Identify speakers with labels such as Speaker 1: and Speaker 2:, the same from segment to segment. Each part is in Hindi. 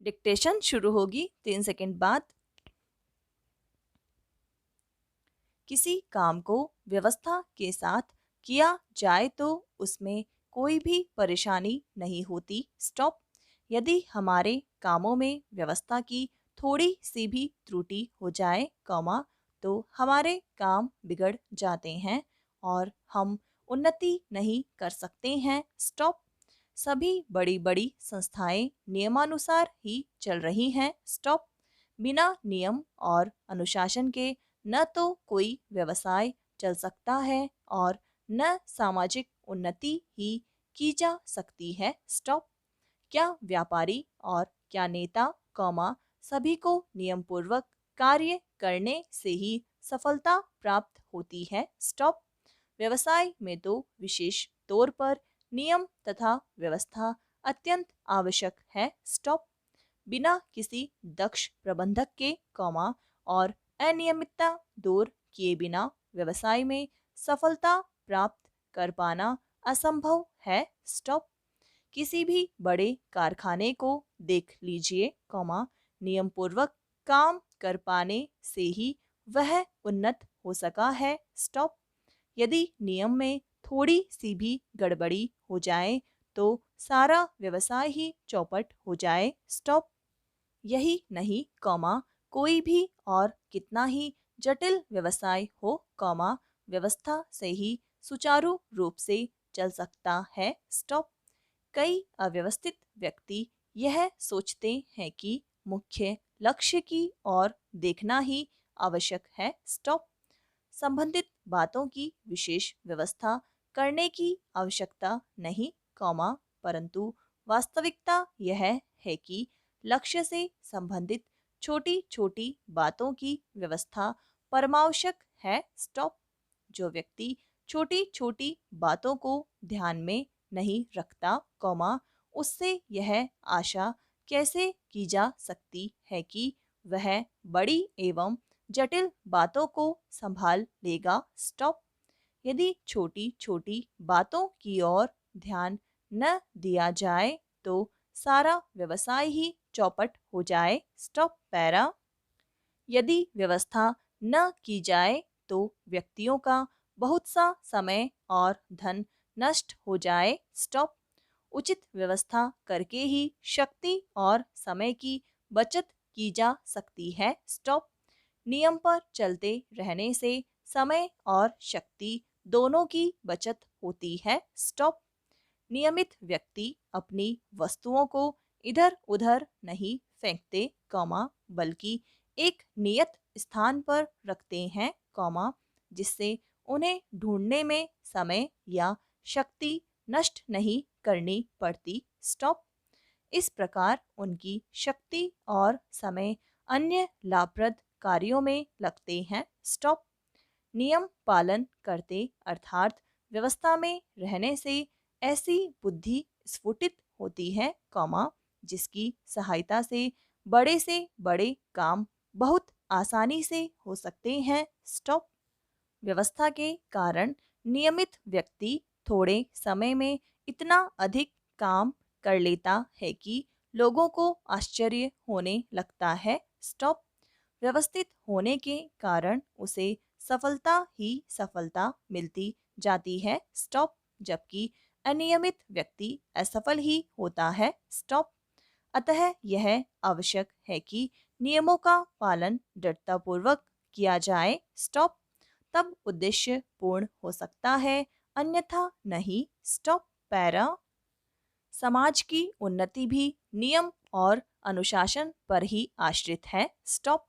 Speaker 1: डिक्टेशन शुरू होगी 3 सेकंड बाद। किसी काम को व्यवस्था के साथ किया जाए तो उसमें कोई भी परेशानी नहीं होती। स्टॉप। यदि हमारे कामों में व्यवस्था की थोड़ी सी भी त्रुटि हो जाए, कॉमा, तो हमारे काम बिगड़ जाते हैं और हम उन्नति नहीं कर सकते हैं। स्टॉप। सभी बड़ी बड़ी संस्थाएं नियमानुसार ही चल रही हैं। स्टॉप। बिना नियम और अनुशासन के न तो कोई व्यवसाय चल सकता है और न सामाजिक उन्नति ही की जा सकती है। स्टॉप। क्या व्यापारी और क्या नेता, कौमा, सभी को नियम पूर्वक कार्य करने से ही सफलता प्राप्त होती है। स्टॉप। व्यवसाय में तो विशेष तौर पर नियम तथा व्यवस्था अत्यंत आवश्यक है। स्टॉप। बिना किसी दक्ष प्रबंधक के, कौमा, और अनियमितता दूर किए बिना व्यवसाय में सफलता प्राप्त कर पाना असंभव है। स्टॉप। किसी भी बड़े कारखाने को देख लीजिए, कौमा, नियम पूर्वक काम कर पाने से ही वह उन्नत हो सका है। स्टॉप। यदि नियम में थोड़ी सी भी गड़बड़ी हो जाए तो सारा व्यवसाय ही चौपट हो जाए। स्टॉप। यही नहीं, कौमा, कोई भी और कितना ही जटिल व्यवसाय हो, कौमा, व्यवस्था से ही सुचारू रूप से चल सकता है। स्टॉप। कई अव्यवस्थित व्यक्ति यह सोचते हैं कि मुख्य लक्ष्य की ओर देखना ही आवश्यक है। स्टॉप। संबंधित बातों की विशेष व्यवस्था करने की आवश्यकता नहीं, कौमा, परंतु वास्तविकता यह है कि लक्ष्य से संबंधित छोटी छोटी बातों की व्यवस्था परमावश्यक है। स्टॉप। जो व्यक्ति छोटी छोटी बातों को ध्यान में नहीं रखता, कौमा, उससे यह आशा कैसे की जा सकती है कि वह बड़ी एवं जटिल बातों को संभाल लेगा। स्टॉप। यदि छोटी छोटी बातों की ओर ध्यान न दिया जाए तो सारा व्यवसाय ही चौपट हो जाए। Stop para. यदि व्यवस्था न की जाए तो व्यक्तियों का बहुत सा समय और धन नष्ट हो जाए। स्टॉप। उचित व्यवस्था करके ही शक्ति और समय की बचत की जा सकती है। स्टॉप। नियम पर चलते रहने से समय और शक्ति दोनों की बचत होती है। स्टॉप। नियमित व्यक्ति अपनी वस्तुओं को इधर उधर नहीं फेंकते, कौमा, बल्कि एक नियत स्थान पर रखते हैं, कौमा, जिससे उन्हें ढूंढने में समय या शक्ति नष्ट नहीं करनी पड़ती। स्टॉप। इस प्रकार उनकी शक्ति और समय अन्य लाभप्रद कार्यों में लगते हैं। स्टॉप। नियम पालन करते अर्थात व्यवस्था में रहने से ऐसी बुद्धि स्फुटित होती है, कौमा, जिसकी सहायता से बड़े काम बहुत आसानी से हो सकते हैं। स्टॉप। व्यवस्था के कारण नियमित व्यक्ति थोड़े समय में इतना अधिक काम कर लेता है कि लोगों को आश्चर्य होने लगता है। स्टॉप। व्यवस्थित होने के कारण उसे सफलता ही सफलता मिलती जाती है। स्टॉप। जबकि अनियमित व्यक्ति असफल ही होता है। स्टॉप। अतः यह आवश्यक है कि नियमों का पालन दृढ़तापूर्वक किया जाए। स्टॉप। तब उद्देश्य पूर्ण हो सकता है, अन्यथा नहीं। Stop para. समाज की उन्नति भी नियम और अनुशासन पर ही आश्रित है। स्टॉप।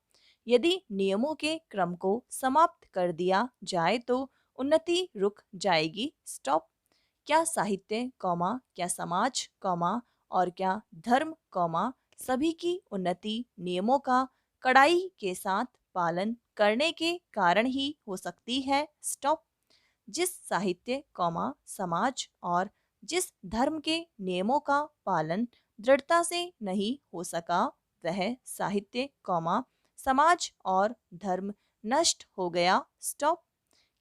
Speaker 1: यदि नियमों के क्रम को समाप्त कर दिया जाए तो उन्नति रुक जाएगी। स्टॉप। क्या साहित्य, कौमा, क्या समाज, कौमा, और क्या धर्म, कौमा, सभी की उन्नति नियमों का कड़ाई के साथ पालन करने के कारण ही हो सकती है। स्टॉप। जिस साहित्य, कौमा, समाज और जिस धर्म के नियमों का पालन दृढ़ता से नहीं हो सका, वह साहित्य, कौमा, समाज और धर्म नष्ट हो गया। स्टॉप।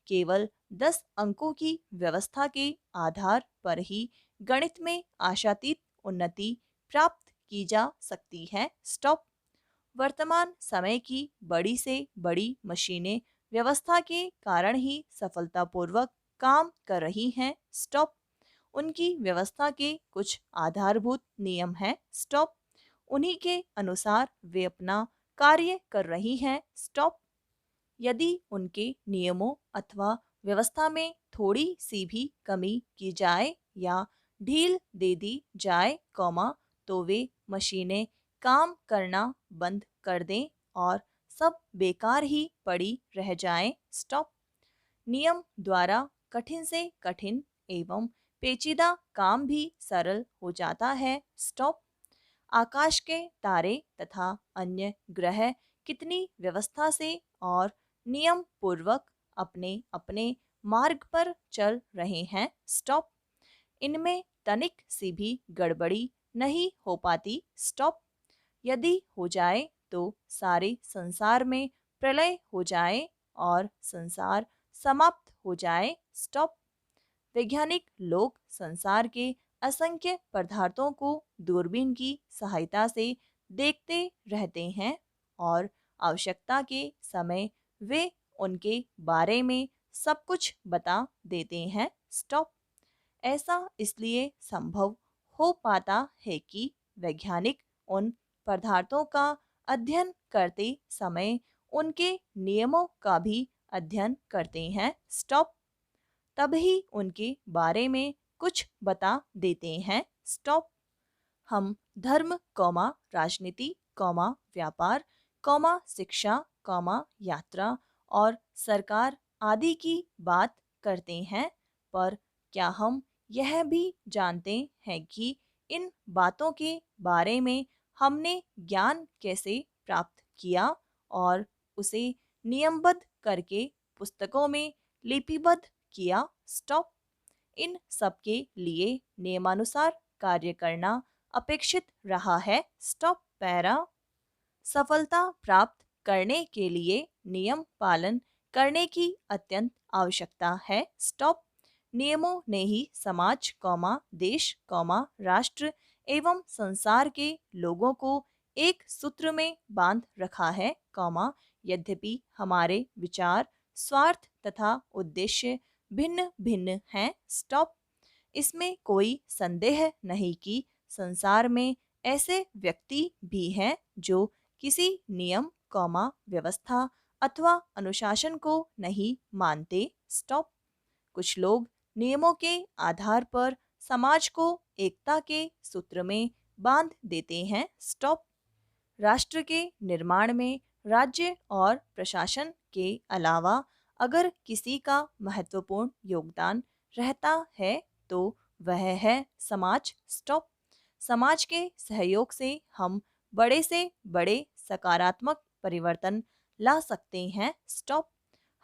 Speaker 1: केवल 10 अंकों की व्यवस्था के आधार पर ही गणित में आशातीत उन्नति प्राप्त की जा सकती है। स्टॉप। वर्तमान समय की बड़ी से बड़ी मशीनें व्यवस्था के कारण ही सफलतापूर्वक काम कर रही हैं। स्टॉप। उनकी व्यवस्था के कुछ आधारभूत नियम हैं। स्टॉप। उन्हीं के अनुसार वे अपना कार्य कर रही हैं। स्टॉप। यदि उनके नियमों अथवा व्यवस्था में थोड़ी सी भी कमी की जाए या ढील दे दी जाए, तो वे मशीनें काम करना बंद कर दें और सब बेकार ही पड़ी रह जाएं। स्टॉप। नियम द्वारा कठिन से कठिन एवं पेचीदा काम भी सरल हो जाता है। स्टॉप। आकाश के तारे तथा अन्य ग्रह कितनी व्यवस्था से और नियम पूर्वक अपने अपने मार्ग पर चल रहे हैं। स्टॉप। इनमें तनिक सी भी गड़बड़ी नहीं हो पाती। स्टॉप। यदि हो जाए तो सारे संसार में प्रलय हो जाए और संसार समाप्त हो जाए। स्टॉप। वैज्ञानिक लोग संसार के असंख्य पदार्थों को दूरबीन की सहायता से देखते रहते हैं और आवश्यकता के समय वे उनके बारे में सब कुछ बता देते हैं। स्टॉप। ऐसा इसलिए संभव हो पाता है कि वैज्ञानिक उन पदार्थों का अध्ययन करते समय उनके नियमों का भी अध्ययन करते हैं। स्टॉप। तभी उनके बारे में कुछ बता देते हैं। स्टॉप। हम धर्म, राजनीति, व्यापार, शिक्षा, यात्रा और सरकार आदि की बात करते हैं, पर क्या हम यह भी जानते हैं कि इन बातों के बारे में हमने ज्ञान कैसे प्राप्त किया और उसे नियमबद्ध करके पुस्तकों में लिपिबद्ध किया। स्टॉप। इन सब के लिए नियमानुसार कार्य करना अपेक्षित रहा है। स्टॉप। पैरा। सफलता प्राप्त करने के लिए नियम पालन करने की अत्यंत आवश्यकता है। स्टॉप। नियमों ने ही समाज, देश, राष्ट्र एवं संसार के लोगों को एक सूत्र में बांध रखा है, यद्यपि हमारे विचार, स्वार्थ तथा उद्देश्य भिन्न भिन्न हैं। स्टॉप। इसमें कोई संदेह नहीं कि संसार में ऐसे व्यक्ति भी हैं जो किसी नियम, व्यवस्था अथवा अनुशासन को नहीं मानते। स्टॉप। कुछ लोग नियमों के आधार पर समाज को एकता के सूत्र में बांध देते हैं। स्टॉप। राष्ट्र के निर्माण में राज्य और प्रशासन के अलावा अगर किसी का महत्वपूर्ण योगदान रहता है तो वह है समाज। स्टॉप। समाज के सहयोग से हम बड़े से बड़े सकारात्मक परिवर्तन ला सकते हैं। स्टॉप।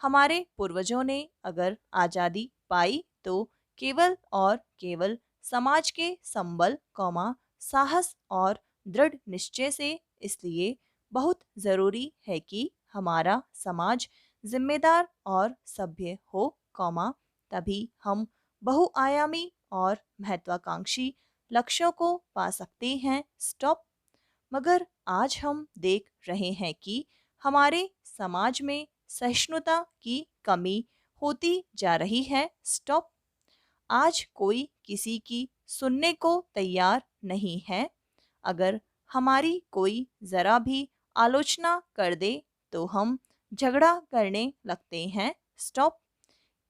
Speaker 1: हमारे पूर्वजों ने अगर आज़ादी पाई तो केवल और केवल समाज के संबल, साहस और दृढ़ निश्चय से। इसलिए बहुत ज़रूरी है कि हमारा समाज जिम्मेदार और सभ्य हो, तभी हम बहुआयामी और महत्वाकांक्षी लक्ष्यों को पा सकते हैं। स्टॉप। मगर आज हम देख रहे हैं कि हमारे समाज में सहिष्णुता की कमी होती जा रही है। स्टॉप। आज कोई किसी की सुनने को तैयार नहीं है। अगर हमारी कोई ज़रा भी आलोचना कर दे तो हम झगड़ा करने लगते हैं। स्टॉप।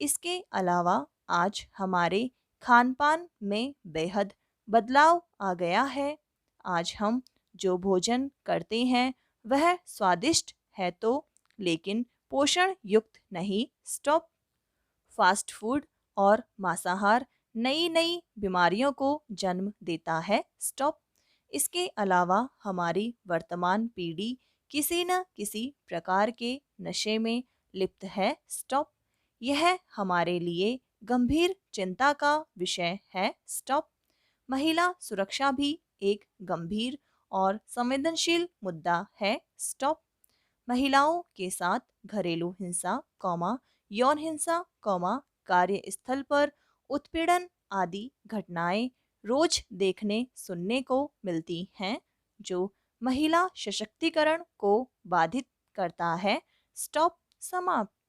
Speaker 1: इसके अलावा आज हमारे खान पान में बेहद बदलाव आ गया है। आज हम जो भोजन करते हैं वह स्वादिष्ट है तो लेकिन पोषण युक्त नहीं। स्टॉप। फास्ट फूड और मांसाहार नई नई बीमारियों को जन्म देता है। स्टॉप। इसके अलावा हमारी वर्तमान पीढ़ी किसी न किसी प्रकार के नशे में लिप्त है। स्टॉप। यह हमारे लिए गंभीर चिंता का विषय है। स्टॉप। महिला सुरक्षा भी एक गंभीर और संवेदनशील मुद्दा है। स्टॉप। महिलाओं के साथ घरेलू हिंसा, यौन हिंसा, कार्यस्थल पर उत्पीड़न आदि घटनाएं रोज देखने सुनने को मिलती हैं जो महिला सशक्तिकरण को बाधित करता है। स्टॉप, समाप्त।